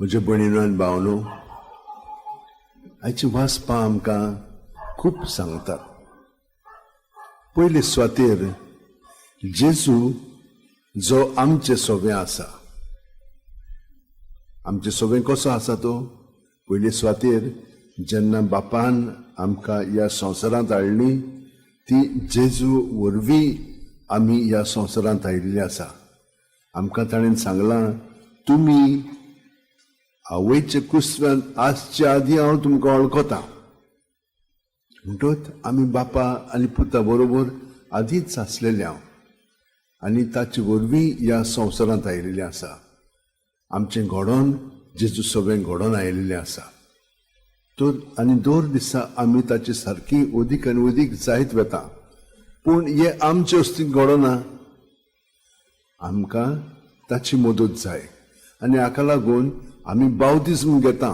म्हज्या भयणीनो आनी भावनो, आयची वाचपां आमकां खूब सांगतात. पयले सुवातेर जेजू जो आमचे सोबे आसा. आमचे सोबे कसो आसा तो? पयले सुवातेर जेन्ना बापान आमकां ह्या संवसारांत हाडली ती जेजू वरवीं आमी ह्या संवसारांत आयिल्ली आसा. आमकां ताणें सांगलां, तुमी आवयचे कुस्व्यांत आसचे आदीं हांव तुमकां वळखता. म्हणटच आमी बापा आनी पुता बरोबर आदींच आसलेले हांव आनी ताचे वरवीं ह्या संवसारांत आयिल्ले आसा. आमचें घडोवन जेजू सोबें घडोवन आयिल्लें आसा. तर आनी दर दिसा आमी ताची सारकी अदीक आनी अदीक जायत वता. पूण हे आमचे अस्तिक घडोना, आमकां ताची मदत जाय आनी हाका लागून आमी बावतिस्म घेता.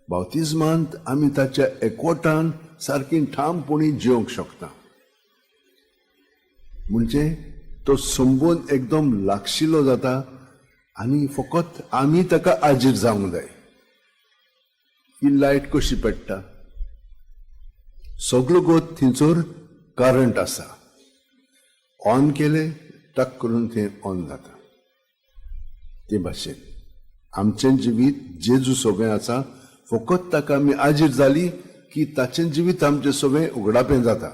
बावतिस्मांत आमी ताच्या एकवटान सारकी ठामपणी जिवंक शकता. म्हणजे तो संबंद एकदम लागशिल्लो जाता आनी फकत आमी ताका आजीर जावंक जाय. ही लायट कशी पेट्टा? सगळो गोत थंयसर करंट आसा. ऑन केले टक करून तें ऑन जाता. ते भाशेन आमचें जिवीत जेजू सोबें आसा. फकत ताका आमी आजीर जाली की ताचें जिवीत आमचें सोबें उगडापें जाता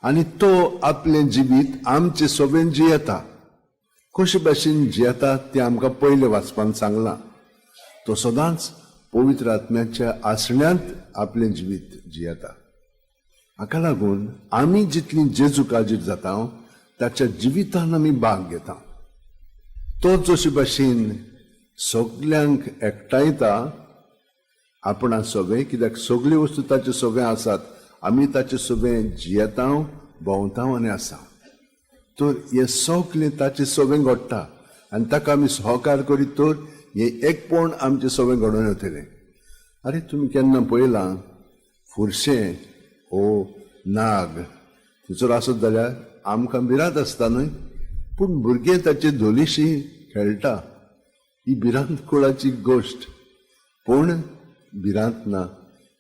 आनी तो आपलें जिवीत आमचे सोबें जियेता. कशे भाशेन जियेता तें आमकां पयले वाचपान सांगलां. तो सदांच पवित्र आत्म्याच्या आसण्यांत आपलें जिवीत जियेता. हाका लागून आमी जितली जेजूक आजीर जाता ताच्या जिवितान आमी भाग घेता. तो जशे भाशेन सगल्यांक एकठांयता आपणा सोबे, कित्याक सगळ्यो वस्तू ताचे सोबे आसात. आमी ताचे सोबे जियेता, भोंवता आनी आसा. तर हे सगळें ताचे सोबे घडटा आनी ताका आमी सहकार करीत तर हे एकपण आमचे सोबे घडोवन येतलें. अरे तुमी केन्ना पळयलां फुरशें ओ नाग थंयसर आसत जाल्यार आमकां भिरांत आसता न्हय, पूण भुरगे ताचे धोलीशी खेळटा. ही भिरांत कुळाची गोश्ट, पूण भिरांत ना,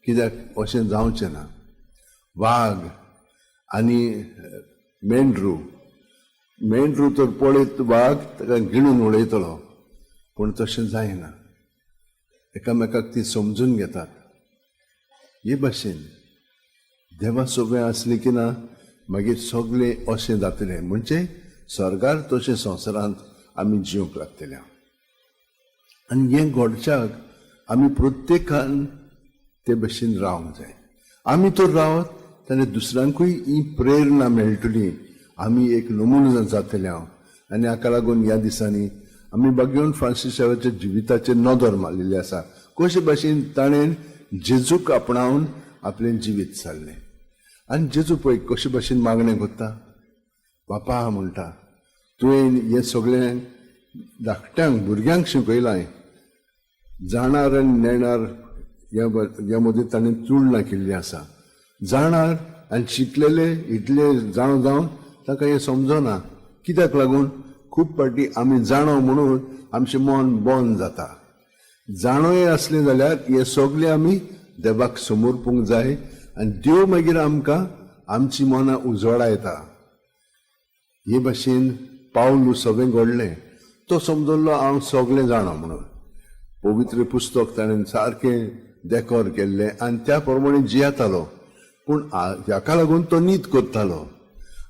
कित्याक अशें जावचें ना. वाग आनी मेंढरू तर पळयत वाग ताका गिणून उडयतलो, पूण तशें जायना. एकामेकाक ती समजून घेतात. हे भाशेन देवा सोबे आसली की ना मागीर सगळें अशें जातलें. म्हणजे स्वर्गार तशें संवसारांत आमी जिवंक लागतले. आनी हें घडच्याक आमी प्रत्येकान ते भाशेन रावंक जाय. आमी तर रावत जाल्यार दुसऱ्यांकूय ही प्रेरणा मेळटली. आमी एक नमुनो जातले. आनी हाका लागून ह्या दिसांनी आमी भगवान फ्रांसिसाच्या जिविताचेर नदर मारलेली आसा. कशे भाशेन ताणें जेजूक आपणावन आपलें जिवीत जाल्लें. आनी जेजू पळय कशे भाशेन मागणें करता. बापा म्हणटा, तुवें हें सगळें धाकट्यांक भुरग्यांक शिकयलां. जाणार आनी नेणार ह्या मदीं ताणें तुळना केल्ली आसा. जाणार आनी शिकलेले इतले जावन ताका हें समजना. कित्याक लागून खूब फावटी आमी जाणो म्हणून आमचें मन बंद जाता. जाणोय आसलें जाल्यार हें सगळें आमी देवाक समोरपूंक जाय आनी देव मागीर आमकां आमची मनां उजवाडा येता. हे भाशेन पावलू सगळें घडलें. तो समजलो हांव सगळें जाणा म्हणून. पवित्र पुस्तक ताणें सारकें देकोर केल्लें आनी त्या प्रमाणे जियेतालो. पूण हाका लागून तो नीत करतालो.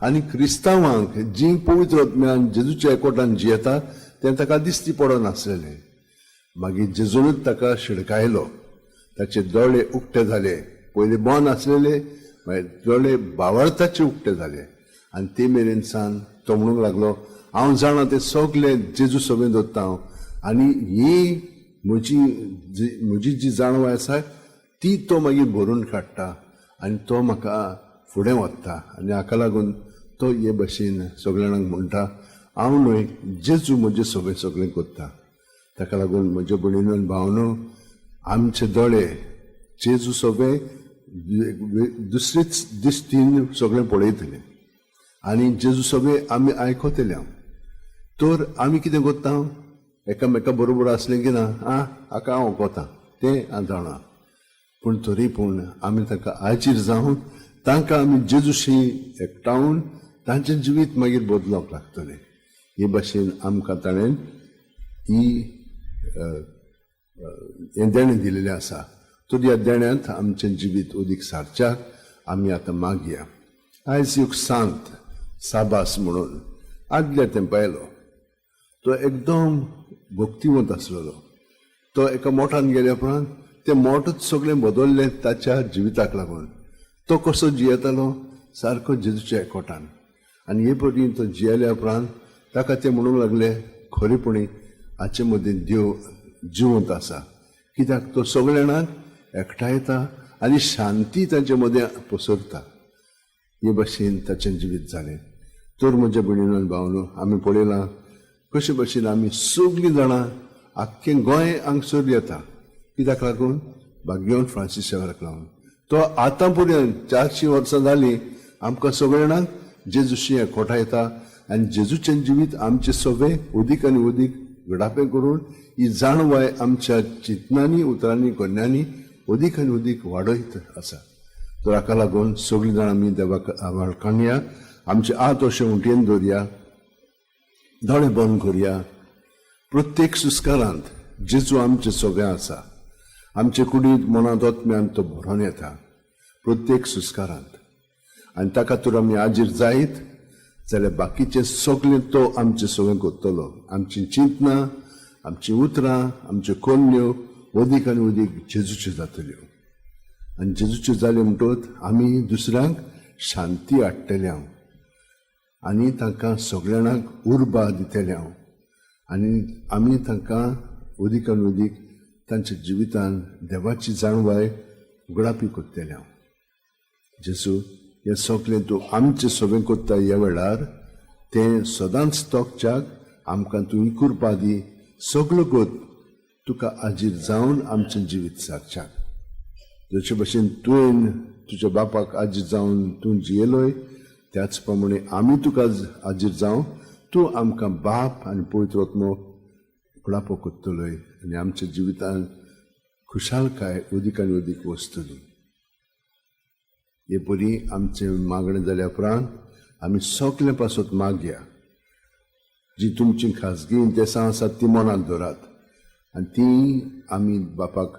आनी क्रिस्तांवांक जी पवित्र आत्म्यान जेजूच्या एकवटान जियेता तें ताका दिश्टी पडनासलेलें. मागीर जेजूनच ताका शिडकायलो. ताचे दोळे उक्ते जाले. पयले बंद आसलेले, मागीर दोळे भावार्थाचे उक्ते जाले. आनी ते मेरेन सान तो म्हणूंक लागलो, हांव जाणा तें सगळें जेजू सोबें दवरता आनी ही म्हजी जी जाणवाय आसा ती तो मागीर भरून काडटा आनी तो म्हाका फुडें व्हरता. आनी हाका लागून तो हे भाशेन सगळ्या जाणांक म्हणटा, हांव न्हय जेजू म्हजे सोबें सगळें करता. ताका लागून म्हज्या भयणीनो आनी भावनो, आमचे दोळे जेजू सोबें दुसरेच दिश्टीन सगळें पळयतले आनी जेजू सोबें आमी आयकतले. तर आमी कितें करता? एकामेका बरोबर असलें की ना हाका हांव कोता तें हांव जाणा, पूण तरी पूण आमी ताका आजीर जावन तांकां आमी जेजूशी एकठांवन तांचें जिवीत मागीर बदलोवंक लागतलें. हे भाशेन आमकां ताणें हें देणें दिलेलें आसा. तर ह्या देण्यांत आमचें जिवीत उदीक सारच्याक आमी आतां मागया. आयज एक सांत साबास म्हणून आदल्या तेंपायलो, तो एकदम भक्तिवंत आसलेलो. तो एका मोठान गेल्या उपरांत तें मोठच सगळें बदललें ताच्या जिविताक लागून. तो कसो जियेतालो, सारको जेजूच्या एकवटान. आनी हे परी तो जियेल्या उपरांत ताका ते म्हणूंक लागले खरेपणी हाचे मदीं देव जिवंत आसा, कित्याक तो सगळ्या जाणांक एकठांय येता आनी शांती तांचे मदें पसरता. हे भाशेन ताचें जिवीत जालें. तर म्हज्या भयणीनो आनी भावनो, आमी पळयलां कशे भाशेन आमी सगळीं जाणां आख्खें गोंय हांगसर येता. कित्याक लागून? भाग्यवंत फ्रांसीस शेवेराक लागून. तो आतां पर्यंत 400 वर्सां जालीं आमकां सगळ्या जाणांक जेजूशी एकवटां येता आनी जेजूचें जिवीत आमचे सगळे उदीक आनी उदीक घडापें करून ही जाणवाय आमच्या चिंतनांनी, उतरांनी, कन्यांनी उदीक आनी उदीक वाडयत आसा. तर हाका लागून सगळीं जाणां आमी देवाक वळखून या, आमचे आत अशें उंटयेन दवरया, दोळे बंद करया. प्रत्येक सुस्कारांत जेजू आमचे सगळें आसा. आमचे कुडींत मनांत आत्म्यान तो भरोन येता प्रत्येक सुस्कारांत. आनी ताका तर आमी आजीर जायत जाल्यार बाकीचें सगळें तो आमचें सगळें करतलो. आमचीं चिंतनां, आमचीं उतरां, आमच्यो कन्यो उदीक आनी उदीक जेजूच्यो जातल्यो. आनी जेजूच्यो जाल्यो म्हणटच आमी दुसऱ्यांक शांती हाडटले हांव, आनी तांकां सगळ्या जाणांक उर्बा दितले हांव, आनी आमी तांकां उदीक आनी उदीक तांच्या जिवितान देवाची जाणवाय उगडापी करतले हांव. जेजू, हें सगळें तूं आमचें सगळें करता ह्या वेळार तें सदांच तोखच्याक आमकां तूं कृपा दी. सगळो गोत तुका आजीर जावन आमचें जिवीत सारच्याक. जशे भशेन तुवें तुज्या बापाक आजीर जावन तूं जियेलोय, त्याच प्रमाणे आमी तुका आजीर जावं तूं आमकां बाप आनी पवित्र आत्मो उगडापो करतलोय आनी आमच्या जिवितान खुशालकाय उदीक आनी उदीक वस्तली. हे परी आमचें मागणें जाल्या उपरांत आमी सगळे पासत मागया. जी तुमची खाजगी इंतेसां आसात ती मनांत दवरात आनी ती आमी बापाक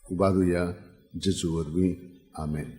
उबारुया जेजू वरवीं. आमेन.